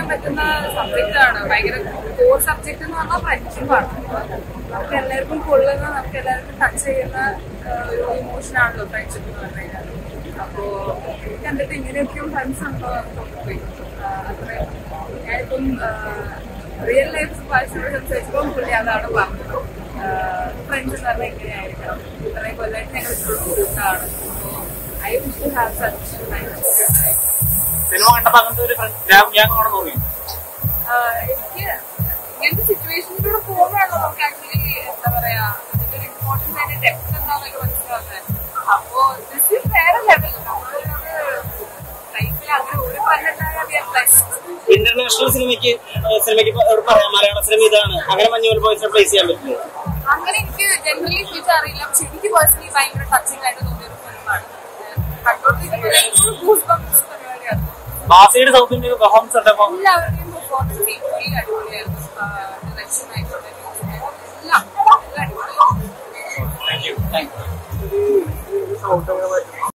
പറ്റുന്ന സബ്ജക്റ്റാണ്. ഭയങ്കര കോർ സബ്ജക്ട് എന്ന് പറഞ്ഞാൽ ഫ്രണ്ട്ഷിപ്പാണ്. നമുക്ക് എല്ലാവർക്കും കൊള്ളുന്ന, നമുക്ക് എല്ലാവർക്കും ടച്ച് ചെയ്യുന്ന ഒരു ഇമോഷനാണല്ലോ ഫ്രണ്ട്ഷിപ്പ് എന്ന് പറഞ്ഞു കഴിഞ്ഞാൽ. അപ്പോ എനിക്ക് കണ്ടിട്ട് ഇങ്ങനെയൊക്കെയും ഫ്രണ്ട്സ് ഉണ്ടോ എന്ന് തോന്നിപ്പോയി. അത്രയും ഞാനിപ്പം റിയൽ ലൈഫ് ഭാഷയോട് സംസാരിച്ചപ്പോൾ പുള്ളി അതാണ് പറഞ്ഞത്. ഫ്രണ്ട്സ് എന്ന് പറഞ്ഞാൽ എങ്ങനെയായിരിക്കണം, ഇത്രയും കൊല്ലമായിട്ട് ഞങ്ങൾ ഇപ്പോഴും കൂട്ടാണ്. അപ്പോൾ I wish to have such friends. സിനിമ കണ്ടപ്പോൾ അങ്ങനത്തെ ഒരു ഗ്യാങ്ങാണെന്ന് തോന്നി. എനിക്ക് ഇങ്ങനത്തെ സിറ്റുവേഷനിലൂടെ പോകുമ്പോഴാണല്ലോ നമുക്ക് ആക്ച്വലി എന്താ പറയാ അതിന്റെ ഒരു ഇമ്പോർട്ടൻസ്, അതിന്റെ ഡെപ്ത് എന്താണെന്നൊക്കെ മനസ്സിലാവുന്നത്. അപ്പോ ദിസ് ഈസ് വേറെ ലെവൽ. നമ്മളൊരു ലൈഫിൽ അങ്ങനെ ഒരു ഫ്രണ്ടായ ഇന്റർനാഷണൽ സിനിമയ്ക്ക് പറയാം, മലയാള സിനിമ ഇതാണ്, അങ്ങനെ മഞ്ഞുമൽ ബോയ്സിനെ പ്ലേസ് ചെയ്യാൻ പറ്റില്ല. അങ്ങനെ എനിക്ക് ജനറലി ഫീൽ അറിയില്ല. പക്ഷെ എനിക്ക് പേഴ്സണലി ഭയങ്കര ടച്ചിങ് ആയിട്ട് തോന്നിയൊരു ഫിലിമാണ്. പരിപാടിയാണ്. ബാസിയുടെ സൗത്ത് ഇന്ത്യൻ പെർഫോമൻസ് എല്ലാവരുടെയും പെർഫോമൻസ് ഈക്വലി അടിപൊളിയായിരുന്നു. ഡയറക്ഷൻ ആയിക്കോട്ടെ, എല്ലാം അടിപൊളിയായിരുന്നു. Thank you.